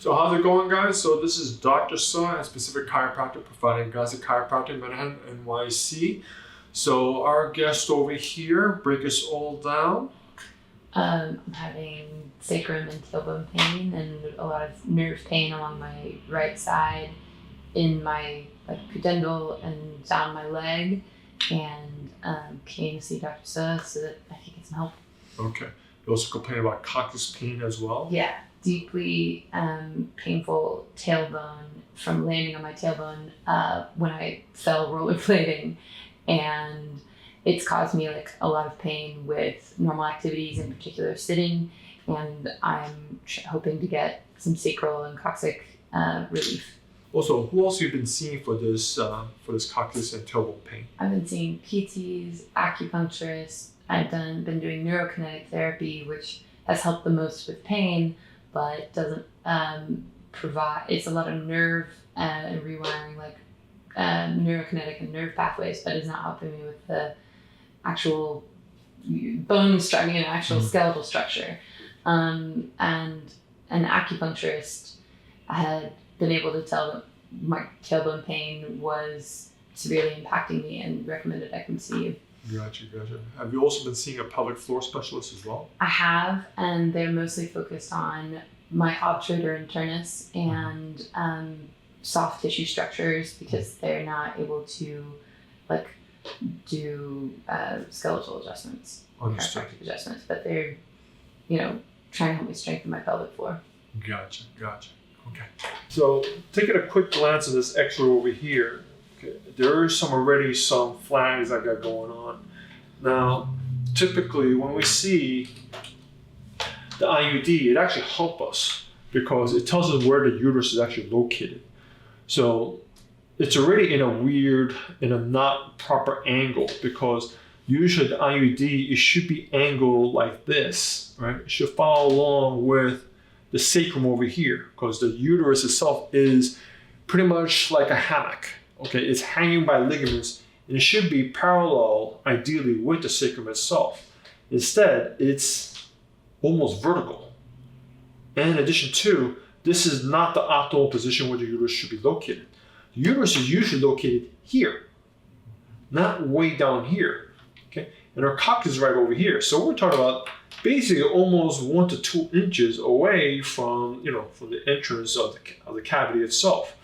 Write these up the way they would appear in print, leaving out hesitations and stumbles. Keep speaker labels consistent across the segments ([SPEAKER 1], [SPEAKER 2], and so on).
[SPEAKER 1] So how's it going, guys? So this is Dr. Sun at Specific Chiropractic, providing Gonstead Chiropractic in Manhattan, NYC. So our guest over here, break us all down.
[SPEAKER 2] I'm having sacrum and tailbone pain and a lot of nerve pain along my right side, in my pudendal and down my leg, and came to see Dr. Sun so that I could get some help.
[SPEAKER 1] Okay. You also complain about coccyx pain as well?
[SPEAKER 2] Yeah, deeply painful tailbone from landing on my tailbone when I fell rollerblading, and it's caused me a lot of pain with normal activities, in particular sitting, and I'm hoping to get some sacral and coccyx relief.
[SPEAKER 1] Also, who else have you been seeing for this coccyx and tailbone pain?
[SPEAKER 2] I've been seeing PTs, acupuncturists. I've been doing neurokinetic therapy, which has helped the most with pain, but doesn't provide. It's a lot of nerve and rewiring, neurokinetic and nerve pathways, but is not helping me with the actual bone structure, actual skeletal structure. And an acupuncturist had been able to tell that my tailbone pain was severely impacting me and recommended I come see you.
[SPEAKER 1] Gotcha. Have you also been seeing a pelvic floor specialist as well?
[SPEAKER 2] I have, and they're mostly focused on my obturator internus and soft tissue structures, because they're not able to do skeletal adjustments, chiropractic adjustments, but they're trying to help me strengthen my pelvic floor.
[SPEAKER 1] Gotcha. Okay. So taking a quick glance at this X-ray over here, okay, there is already some flags I got going on. Now, typically when we see the IUD, it actually helps us because it tells us where the uterus is actually located. So it's already in a not proper angle, because usually the IUD, it should be angled like this, right? It should follow along with the sacrum over here, because the uterus itself is pretty much like a hammock. Okay, it's hanging by ligaments, and it should be parallel, ideally, with the sacrum itself. Instead, it's almost vertical. And in addition to, this is not the optimal position where the uterus should be located. The uterus is usually located here, not way down here. Okay, and our cock is right over here. So we're talking about basically almost 1 to 2 inches away from the entrance of the cavity itself.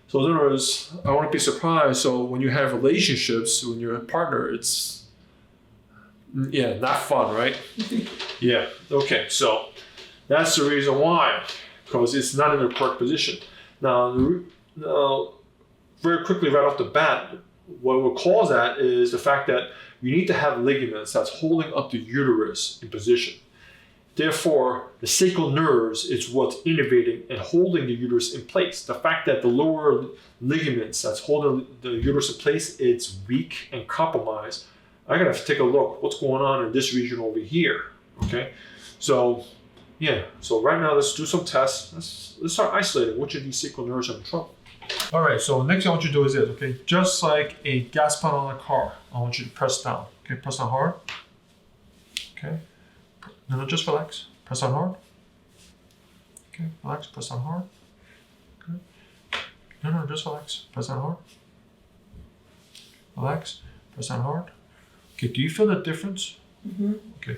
[SPEAKER 1] So in other words, I wouldn't be surprised. So when you have relationships with your partner, it's not fun, right? Yeah. Okay. So that's the reason why, because it's not in the correct position. Now, very quickly, right off the bat, what will cause that is the fact that you need to have ligaments that's holding up the uterus in position. Therefore, the sacral nerves is what's innervating and holding the uterus in place. The fact that the lower ligaments that's holding the uterus in place, it's weak and compromised. I gotta take a look what's going on in this region over here. Okay, so right now let's do some tests. Let's start isolating which of these sacral nerves are in trouble. All right, so next thing I want you to do is this, okay? Just like a gas pedal on a car, I want you to press down. Okay, press down hard. Okay. No, just relax. Press down hard. Okay, relax, press down hard. Okay. No, just relax. Press down hard. Relax, press down hard. Okay, do you feel the difference? Mm-hmm. Okay.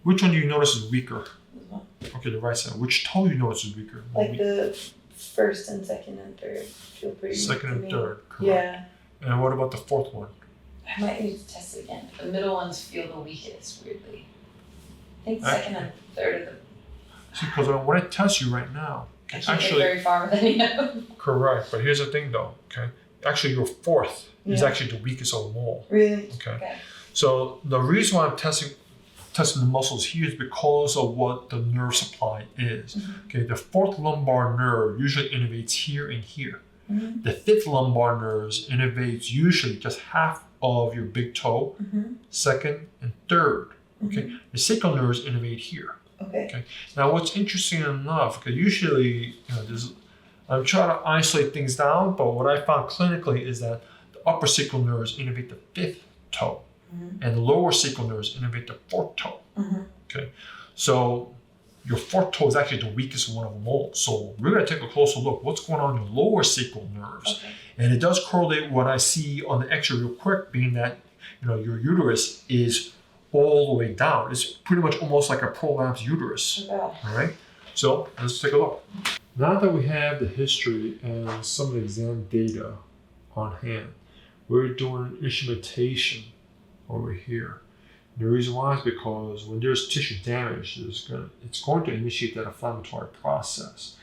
[SPEAKER 1] Which one do you notice is weaker? Okay, the right side. Which toe do you notice is weaker?
[SPEAKER 3] The first and second and third feel pretty weak.
[SPEAKER 1] Second and third, correct.
[SPEAKER 3] Yeah.
[SPEAKER 1] And what about the fourth one?
[SPEAKER 3] I might need to test it again. The middle ones feel the weakest, weirdly. I think second and third are the...
[SPEAKER 1] See, because when I test you right now,
[SPEAKER 3] I can't get very far with any of them.
[SPEAKER 1] Correct, but here's the thing though, okay? Actually, your fourth is actually the weakest of them all.
[SPEAKER 3] Really?
[SPEAKER 1] Okay. So the reason why I'm testing the muscles here is because of what the nerve supply is. Mm-hmm. Okay, the fourth lumbar nerve usually innervates here and here. Mm-hmm. The fifth lumbar nerves innervates usually just half of your big toe, second and third. Okay, mm-hmm. The sacral nerves innervate here. Okay. Now, what's interesting enough, because usually, I'm trying to isolate things down, but what I found clinically is that the upper sacral nerves innervate the fifth toe. Mm-hmm. And the lower sacral nerves innervate the fourth toe. Mm-hmm. Okay, so your fourth toe is actually the weakest one of them all. So we're going to take a closer look. What's going on in your lower sacral nerves?
[SPEAKER 3] Okay.
[SPEAKER 1] And it does correlate what I see on the X-ray real quick, being that your uterus is all the way down. It's pretty much almost like a prolapsed uterus.
[SPEAKER 3] Oh, God.
[SPEAKER 1] All right. So let's take a look. Now that we have the history and some of the exam data on hand, we're doing instrumentation over here. The reason why is because when there's tissue damage, it's going to initiate that inflammatory process.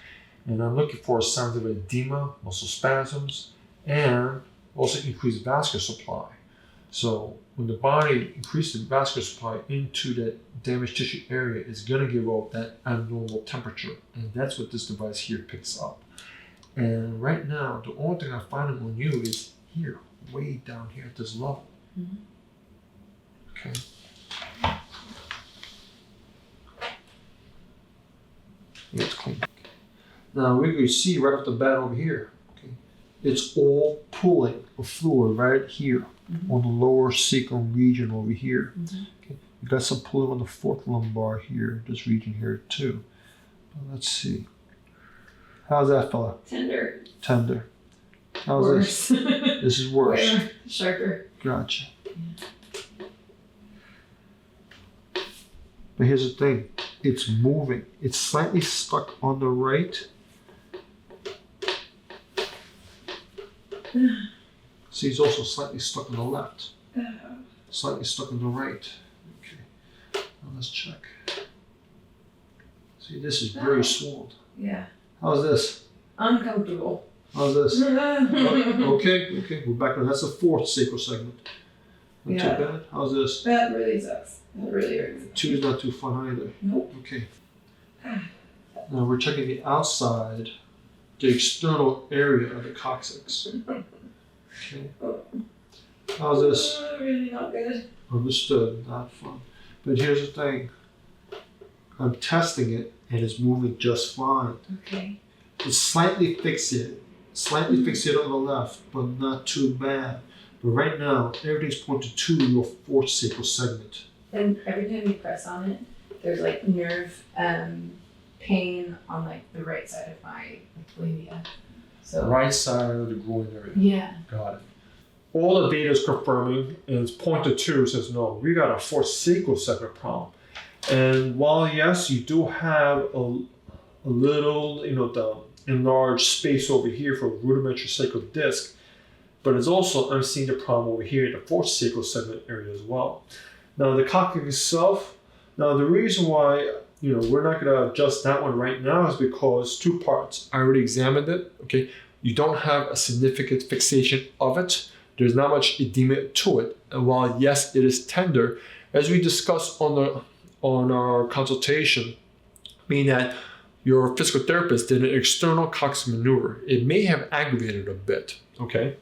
[SPEAKER 1] And I'm looking for signs of edema, muscle spasms, and also increased vascular supply. So when the body increases vascular supply into that damaged tissue area, it's going to give off that abnormal temperature. And that's what this device here picks up. And right now, the only thing I'm finding on you is here, way down here at this level.
[SPEAKER 2] Mm-hmm.
[SPEAKER 1] Okay. It's clean. Now we can see right off the bat over here, okay, it's all pulling a fluid right here on the lower sacrum region over here. Okay. You got some pulling on the fourth lumbar here, this region here too. Let's see. How's that fella?
[SPEAKER 2] Tender.
[SPEAKER 1] Tender. How's
[SPEAKER 2] Worse.
[SPEAKER 1] this? This is worse.
[SPEAKER 2] Way sharper.
[SPEAKER 1] Gotcha. But here's the thing, it's moving. It's slightly stuck on the right. See, it's also slightly stuck on the left. Slightly stuck on the right. Okay, now let's check. See, this is very swollen.
[SPEAKER 3] Yeah.
[SPEAKER 1] How's this?
[SPEAKER 3] Uncomfortable.
[SPEAKER 1] How's this? Okay, we're back on. That's the fourth sacral segment. Not
[SPEAKER 3] Yeah.
[SPEAKER 1] too bad. How's this?
[SPEAKER 3] That really sucks. That really hurts.
[SPEAKER 1] Two is not too fun either.
[SPEAKER 3] Nope.
[SPEAKER 1] Okay. Now we're checking the outside, the external area of the coccyx. Okay. How's this?
[SPEAKER 3] Really not good.
[SPEAKER 1] Understood. Not fun. But here's the thing. I'm testing it and it's moving just fine.
[SPEAKER 3] Okay.
[SPEAKER 1] It's slightly fixated. Slightly fixated on the left, but not too bad. But right now, everything's pointed to your fourth sacral segment.
[SPEAKER 2] And every time you press on it, there's like nerve pain on like the right side of my labia. So
[SPEAKER 1] Right side of the groin area.
[SPEAKER 2] yeah.
[SPEAKER 1] Got it. All the data is confirming, and it's pointed to says no, we got a fourth sacral segment problem. And while yes, you do have a little, the enlarged space over here for rudimentary sacral disc, but it's also, I'm seeing the problem over here in the fourth sacral segment area as well. Now the coccyx itself, now the reason why we're not going to adjust that one right now is because two parts. I already examined it. Okay, you don't have a significant fixation of it. There's not much edema to it. And while yes, it is tender, as we discussed on our consultation, meaning that your physical therapist did an external coccyx maneuver. It may have aggravated a bit. Okay,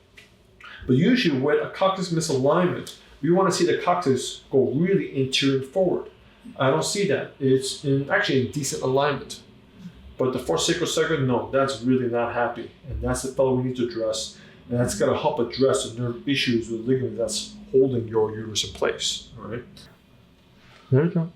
[SPEAKER 1] but usually with a coccyx misalignment, we want to see the coccyx go really anterior and forward. I don't see that. It's actually in decent alignment. But the fourth sacral segment, no, that's really not happy. And that's the fellow we need to address. And that's going to help address the nerve issues with ligament that's holding your uterus in place. All right? There you go.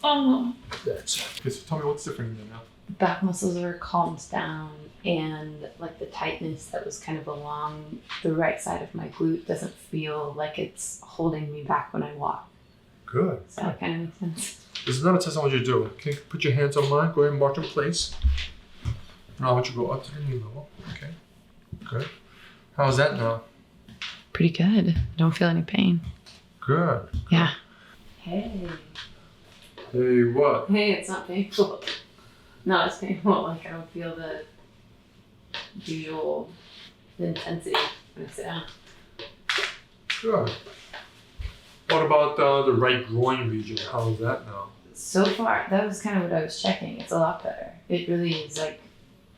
[SPEAKER 2] Oh.
[SPEAKER 1] That's it. Okay, so tell me what's different in there now.
[SPEAKER 2] Back muscles are calmed down, and like the tightness that was kind of along the right side of my glute doesn't feel like it's holding me back when I walk.
[SPEAKER 1] Good.
[SPEAKER 2] Does that kind of make sense?
[SPEAKER 1] This is not a test I want you to do. Okay, put your hands on mine. Go ahead and mark in place. Now I want you to go up to the knee level. Okay, good. How's that now?
[SPEAKER 2] Pretty good. Don't feel any pain.
[SPEAKER 1] Good.
[SPEAKER 2] Yeah. Hey.
[SPEAKER 1] Hey, what?
[SPEAKER 2] Hey, it's not painful. Not as painful. Like I don't feel the usual intensity when I sit down.
[SPEAKER 1] Good. What about the right groin region? How is that now?
[SPEAKER 2] So far, that was kind of what I was checking. It's a lot better. It really is like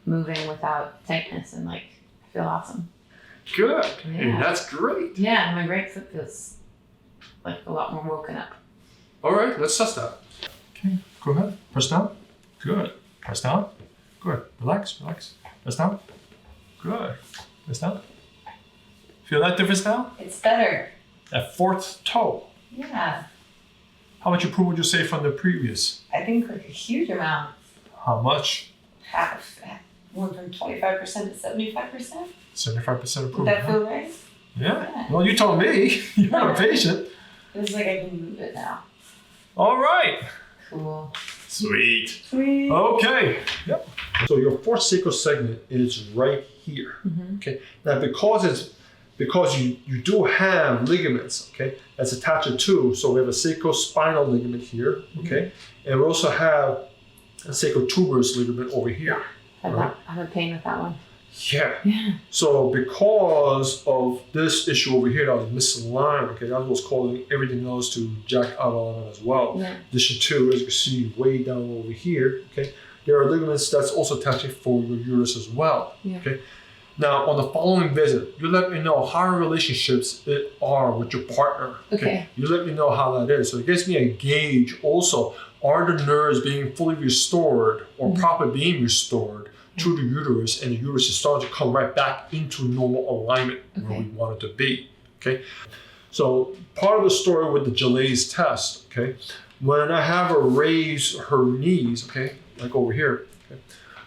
[SPEAKER 2] moving without tightness, and like I feel awesome.
[SPEAKER 1] Good.
[SPEAKER 2] Yeah.
[SPEAKER 1] Hey, that's great.
[SPEAKER 2] Yeah, my right foot feels like a lot more woken up.
[SPEAKER 1] All right, let's test that. Okay, go ahead. Press down. Good. Press down. Good. Relax, relax. Press down. Good. Press down. Feel that difference now?
[SPEAKER 2] It's better.
[SPEAKER 1] That fourth toe.
[SPEAKER 2] Yeah.
[SPEAKER 1] How much improvement would you say from the previous?
[SPEAKER 3] I think like a huge amount.
[SPEAKER 1] How much?
[SPEAKER 3] Half. Went from 25% to 75%.
[SPEAKER 1] 75%
[SPEAKER 3] Would
[SPEAKER 1] improvement.
[SPEAKER 3] that feel right?
[SPEAKER 1] Yeah. Well, you told me. You're not a patient.
[SPEAKER 3] It's like I can move it now.
[SPEAKER 1] All right.
[SPEAKER 3] Cool.
[SPEAKER 1] Sweet.
[SPEAKER 3] Sweet.
[SPEAKER 1] Okay. Yep. So your fourth sacral segment is right here.
[SPEAKER 2] Mm-hmm.
[SPEAKER 1] Okay. Now because you do have ligaments, okay, that's attached to. So we have a sacrospinal ligament here, okay, and we also have a sacrotuberous ligament over here.
[SPEAKER 2] I have a pain with that one.
[SPEAKER 1] Yeah.
[SPEAKER 2] Yeah.
[SPEAKER 1] So because of this issue over here that was misaligned, okay, that was causing everything else to jack out of alignment as well.
[SPEAKER 2] Yeah.
[SPEAKER 1] Addition to, as you can see way down over here, okay, there are ligaments that's also attaching for your uterus as well.
[SPEAKER 2] Yeah.
[SPEAKER 1] Okay. Now on the following visit, you let me know how relationships it are with your partner.
[SPEAKER 2] Okay.
[SPEAKER 1] You let me know how that is. So it gives me a gauge also. Are the nerves being fully restored or properly being restored to the uterus, and the uterus is starting to come right back into normal alignment where we want it to be, okay? So part of the story with the Gillet's test, okay, when I have her raise her knees, okay, like over here, okay,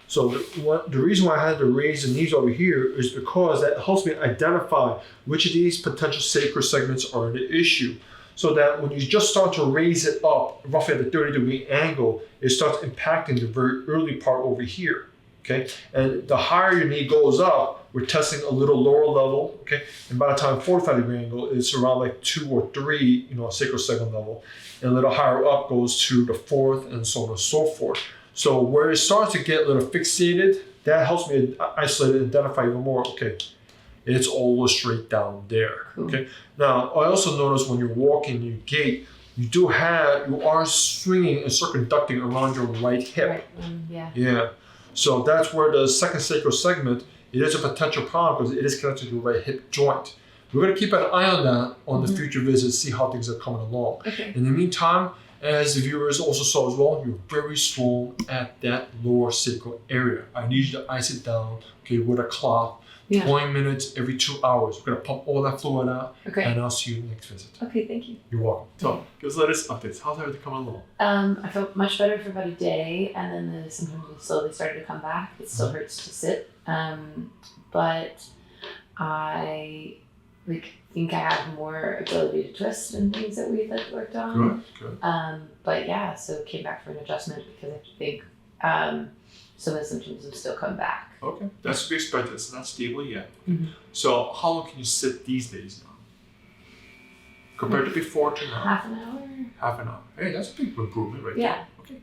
[SPEAKER 1] so the reason why I had to raise the knees over here is because that helps me identify which of these potential sacral segments are the issue. So that when you just start to raise it up, roughly at a 30-degree angle, it starts impacting the very early part over here. Okay, and the higher your knee goes up, we're testing a little lower level. Okay, and by the time 45-degree angle, it's around like 2 or 3, sacral segment level, and a little higher up goes to the 4th, and so on and so forth. So where it starts to get a little fixated, that helps me isolate and identify even more. Okay, it's all straight down there. Okay. Now I also notice when you're walking, you gait, you are swinging and circumducting around your right hip.
[SPEAKER 2] Right. Yeah.
[SPEAKER 1] Yeah. So that's where the second sacral segment, it is a potential problem because it is connected to your right hip joint. We're going to keep an eye on that on the future visits, see how things are coming along.
[SPEAKER 2] Okay.
[SPEAKER 1] In the meantime, as the viewers also saw as well, you're very strong at that lower sacral area. I need you to ice it down, okay, with a cloth. 20 minutes every 2 hours. We're going to pump all that fluid out, and I'll see you next visit.
[SPEAKER 2] Okay, thank you.
[SPEAKER 1] You're welcome. So, give us the latest updates. How's everything coming along?
[SPEAKER 2] I felt much better for about a day, and then the symptoms slowly started to come back. It still hurts to sit, but I think I have more ability to twist and things that we had worked on.
[SPEAKER 1] Good.
[SPEAKER 2] But yeah, so came back for an adjustment because I think some of the symptoms have still come back.
[SPEAKER 1] Okay, that's to be expected. It's not stable yet.
[SPEAKER 2] Mm-hmm.
[SPEAKER 1] So, how long can you sit these days now? Compared to before to now?
[SPEAKER 2] Half an hour.
[SPEAKER 1] Half an hour. Hey, that's a big improvement right
[SPEAKER 2] Yeah.
[SPEAKER 1] there. Okay.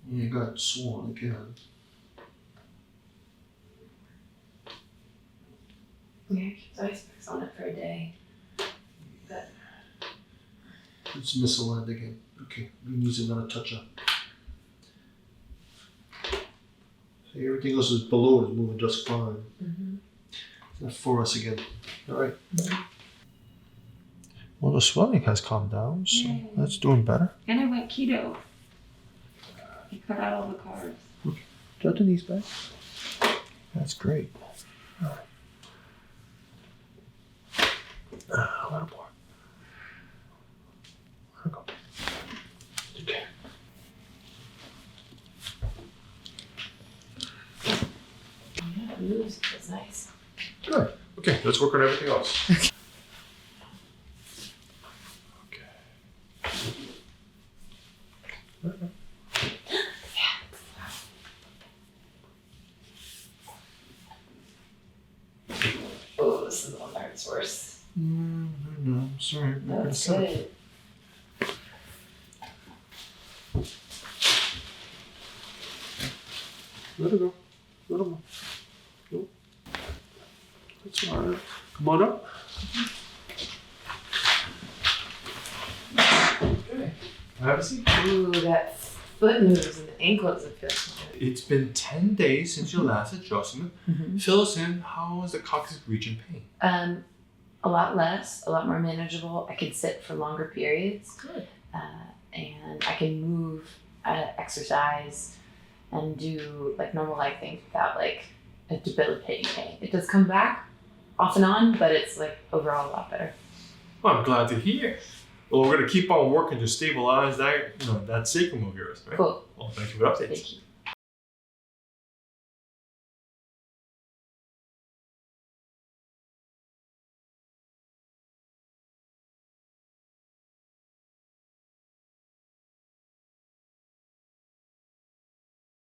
[SPEAKER 1] You got swollen again.
[SPEAKER 2] Yeah, I keep ice packs on it for a day. But
[SPEAKER 1] It's misaligned again. Okay, we need another touch-up. So everything else is below is moving just fine. That's for us again. All right. Well, the swelling has calmed down, so that's doing better.
[SPEAKER 3] And I went keto. I cut out all the carbs.
[SPEAKER 1] Got the knees back. That's great. All right. A little more. There we go. Okay.
[SPEAKER 2] yeah, it moves. It's nice.
[SPEAKER 1] Good. Okay, let's work on everything else. Okay.
[SPEAKER 3] Oh, this is the one that hurts worse.
[SPEAKER 2] That's good.
[SPEAKER 1] Let her go. Let her go. Nope. That's all right. Come on up. Okay. Have a seat.
[SPEAKER 2] Ooh, that foot moves and the ankle doesn't feel so good.
[SPEAKER 4] It's been 10 days since your last adjustment.
[SPEAKER 2] Mm-hmm.
[SPEAKER 4] Fill us in. How is the coccyx region pain?
[SPEAKER 2] A lot less, a lot more manageable. I can sit for longer periods.
[SPEAKER 4] Good.
[SPEAKER 2] And I can move, exercise, and do like normal life things without like a debilitating pain. It does come back off and on, but it's like overall a lot better.
[SPEAKER 1] Well, I'm glad to hear. Well, we're gonna keep on working to stabilize that, that sacrum of yours, right?
[SPEAKER 2] Cool.
[SPEAKER 1] Well, thank you for the updates.
[SPEAKER 2] Thank you.